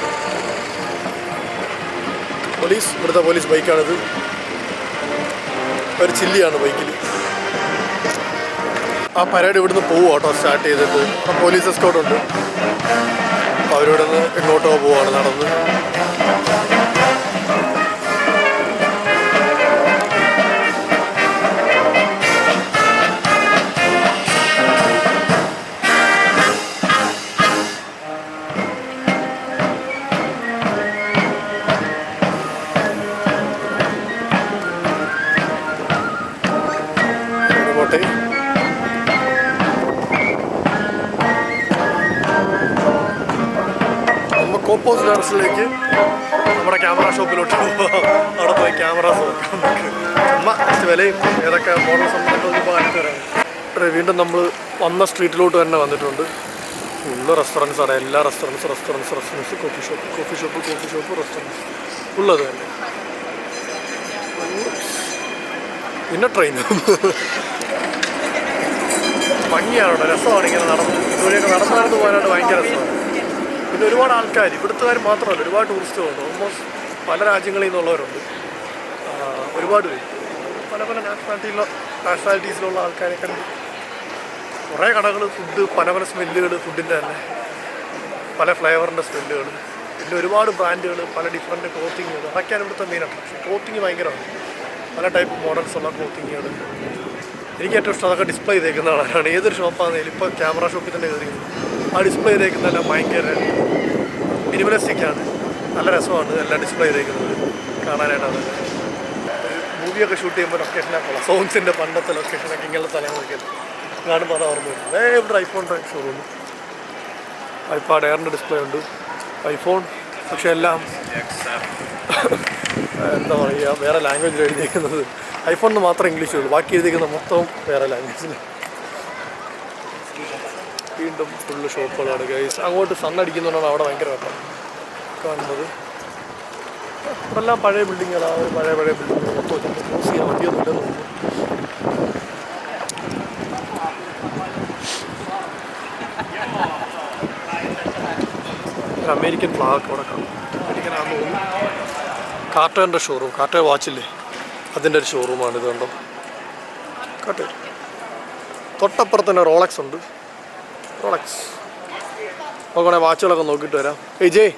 Speaker 1: ഇവിടുത്തെ പോലീസ് ബൈക്കാണിത്. ഒരു ചില്ലിയാണ് ബൈക്കിൽ. ആ പരേഡ് ഇവിടുന്ന് പോകും കേട്ടോ സ്റ്റാർട്ട് ചെയ്തിട്ട്. അപ്പം പോലീസ് എസ്കോർട്ട് ഉണ്ട്. അപ്പോൾ അവരിവിടെ നിന്ന് എങ്ങോട്ടോ പോവാണ് നടന്ന്. ഓപ്പോസിറ്റ് ഡയറക്ഷനിലേക്ക് നമ്മുടെ ക്യാമറ ഷോപ്പിലോട്ട് അവിടെ പോയി ക്യാമറാസ് നോക്കാം. ചുമ്മാ വിലയും ഏതൊക്കെ മോഡൽ സംബന്ധങ്ങൾ കാണിച്ചു തരാം. വീണ്ടും നമ്മൾ വന്ന സ്ട്രീറ്റിലോട്ട് തന്നെ വന്നിട്ടുണ്ട്. ഫുള്ള് റെസ്റ്റോറൻറ്റ്സ് ആണ്. എല്ലാ റെസ്റ്റോറൻറ്റ്സ് കോഫി ഷോപ്പ് റെസ്റ്റോറൻറ്റ്സ് ഉള്ളത് തന്നെ. പിന്നെ ട്രെയിൻ ഭംഗിയാണ്, രസമാണ്. ഇങ്ങനെ ഇതുവഴിയൊക്കെ നടന്നു പോകാനായിട്ട് ഭയങ്കര രസമാണ്. പിന്നെ ഒരുപാട് ആൾക്കാർ, ഇവിടുത്തുകാർ മാത്രമല്ല, ഒരുപാട് ടൂറിസ്റ്റുകളുണ്ട്. ഓൾമോസ്റ്റ് പല രാജ്യങ്ങളിൽ നിന്നുള്ളവരുണ്ട്. ഒരുപാട് പേര് പല നാഷണാലിറ്റീസിലുള്ള ആൾക്കാരൊക്കെ ഉണ്ട്. കുറേ കടകൾ, ഫുഡ്, പല സ്മെല്ലുകൾ, ഫുഡിൻ്റെ തന്നെ പല ഫ്ലേവറിൻ്റെ സ്മെല്ലുകൾ. പിന്നെ ഒരുപാട് ബ്രാൻഡുകൾ, പല ഡിഫറെൻറ്റ് ക്ലോത്തിങ്ങുകൾ. അതൊക്കെയാണ് ഇവിടുത്തെ മെയിൻ അട്രാക്ഷൻ. ക്ലോത്തിങ് ഭയങ്കരമാണ്. പല ടൈപ്പ് മോഡൽസുള്ള ക്ലോത്തിങ്ങുകൾ. എനിക്ക് ഏറ്റവും ഇഷ്ടം അതൊക്കെ ഡിസ്പ്ലേ ചെയ്തേക്കുന്ന ആളാണ്. ഏതൊരു ഷോപ്പാണെങ്കിലും ഇപ്പോൾ ക്യാമറ ഷോപ്പിൽ തന്നെ കയറി ആ ഡിസ്പ്ലേ ചെയ്തേക്കുന്നതെല്ലാം ഭയങ്കര മിനിമലിസ്റ്റിക്കാണ്. നല്ല രസമാണ് എല്ലാം ഡിസ്പ്ലേ ചെയ്തേക്കുന്നത് കാണാനായിട്ട്. അത് മൂവിയൊക്കെ ഷൂട്ട് ചെയ്യുമ്പോൾ ലൊക്കേഷനൊക്കെ സോങ്സിൻ്റെ പണ്ടത്തെ ലൊക്കേഷനൊക്കെ ഇങ്ങനെയുള്ള സ്ഥലങ്ങളൊക്കെ കാണുമ്പോൾ അത് ഓർമ്മ വരുന്നത്. ഇവിടെ ഐഫോണിൻ്റെ ഷോറൂം, ഐപാഡ് എയറിൻ്റെ ഡിസ്പ്ലേ ഉണ്ട്, ഐഫോൺ. പക്ഷെ എല്ലാം എന്താ പറയുക, വേറെ ലാംഗ്വേജിൽ എഴുതിയേക്കുന്നത്. ഐഫോണിന് മാത്രം ഇംഗ്ലീഷേ ഉള്ളൂ, ബാക്കി എഴുതിയിരിക്കുന്ന മൊത്തം വേറെ ലാംഗ്വേജിൽ. വീണ്ടും ഫുള്ള് ഷോപ്പുകളാണ് ഗൈസ്. അങ്ങോട്ട് സണ്ണടിക്കുന്നതുകൊണ്ടാണ് അവിടെ ഭയങ്കര വെട്ടം കാണുന്നത്. ഇവിടെ എല്ലാം പഴയ ബിൽഡിങ്ങുകളാണ്. പഴയ ബിൽഡിങ്ങുകൾ മൊത്തം ക്ലോസ് ചെയ്യാൻ മതിയൊന്നുമില്ലെന്ന് തോന്നുന്നു. ഒരു അമേരിക്കൻ ഫ്ലാഗ് അവിടെ കാണും. അമേരിക്കനാണെന്ന് തോന്നുന്നു. കാർട്ടറിൻ്റെ ഷോറൂം, കാർട്ടർ വാച്ചില്ലേ, അതിൻ്റെ ഒരു ഷോറൂമാണ് ഇത്. കണ്ടോ, കാർട്ടർ. തൊട്ടപ്പുറത്ത് തന്നെ റോളക്സ് ഉണ്ട്. റോളക്സ് നോക്കണേ, വാച്ചുകളൊക്കെ നോക്കിയിട്ട് വരാം. ജയ്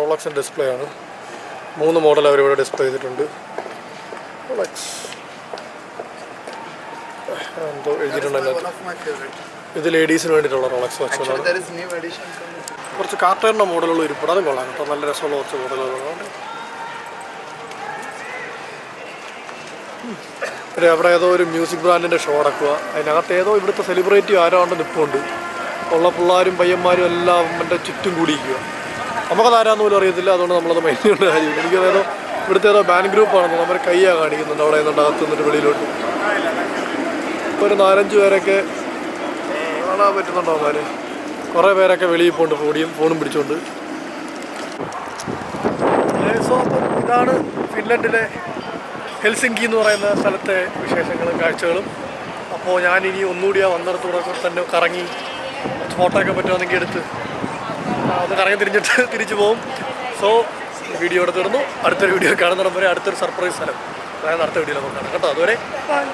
Speaker 1: റോളക്സിൻ്റെ ഡിസ്പ്ലേ ആണ്. 3 മോഡൽ അവരിവിടെ ഡിസ്പ്ലേ ചെയ്തിട്ടുണ്ട്. റോളക്സ് എന്തോ എഴുതിയിട്ടുണ്ട് അതിനകത്ത്. ഇത് ലേഡീസിന് വേണ്ടിയിട്ടുള്ള റോളക്സ് വാച്ചുകളാണ്. കുറച്ച് കാർട്ടറിൻ്റെ മോഡലുകൾ ഇരിപ്പുണ്ട്. അതും കൊള്ളാം കേട്ടോ, നല്ല രസമുള്ള കുറച്ച് മോഡലുകളാണ്. പിന്നെ അവിടെ ഏതോ ഒരു മ്യൂസിക് ബ്രാൻഡിൻ്റെ ഷോ അടക്കുക. അതിനകത്ത് ഏതോ ഇവിടുത്തെ സെലിബ്രിറ്റി ആരാണ്ട് നിൽപ്പുണ്ട്. ഉള്ള പിള്ളേരും പയ്യന്മാരും എല്ലാം എൻ്റെ ചുറ്റും കൂടിയിരിക്കുക. നമുക്കത് ആരാന്ന് പോലും അറിയത്തില്ല. അതുകൊണ്ട് നമ്മളത് മൈൻഡ് ചെയ്യേണ്ട കാര്യമില്ല. എനിക്കതേതോ ഇവിടുത്തെ ഏതോ ബാൻഡ് ഗ്രൂപ്പാണെന്ന് നമ്മൾ കയ്യാണ് കാണിക്കുന്നുണ്ട്. അവിടെ നിന്നുണ്ട് അകത്ത് നിന്നിട്ട് വെളിയിലോട്ട്. ഇപ്പോൾ ഒരു 4-5 പേരൊക്കെ കാണാൻ പറ്റുന്നുണ്ടോ? അവന്മാർ കുറേ പേരൊക്കെ വെളിയിൽ പോകുന്നുണ്ട്, ഫോണും പിടിച്ചുകൊണ്ട്. സോ ഇതാണ് ഫിൻലൻഡിലെ ഹെൽസിങ്കി എന്ന് പറയുന്ന സ്ഥലത്തെ വിശേഷങ്ങളും കാഴ്ചകളും. അപ്പോൾ ഞാനിനി ഒന്നുകൂടി ആ വന്നിടത്തൂടെ തന്നെ കറങ്ങി കുറച്ച് ഫോട്ടോ ഒക്കെ പറ്റുവാണെങ്കിൽ എടുത്ത് ഒന്ന് കറങ്ങി തിരിഞ്ഞിട്ട് തിരിച്ചു പോകും. സോ വീഡിയോ എടുത്തിരുന്നു. അടുത്തൊരു വീഡിയോ കാണുന്നിടം വരെ അടുത്തൊരു സർപ്രൈസ് സ്ഥലം അതായത് അടുത്ത വീഡിയോയിൽ നമുക്ക് കാണാം കേട്ടോ. അതുവരെ ബൈ.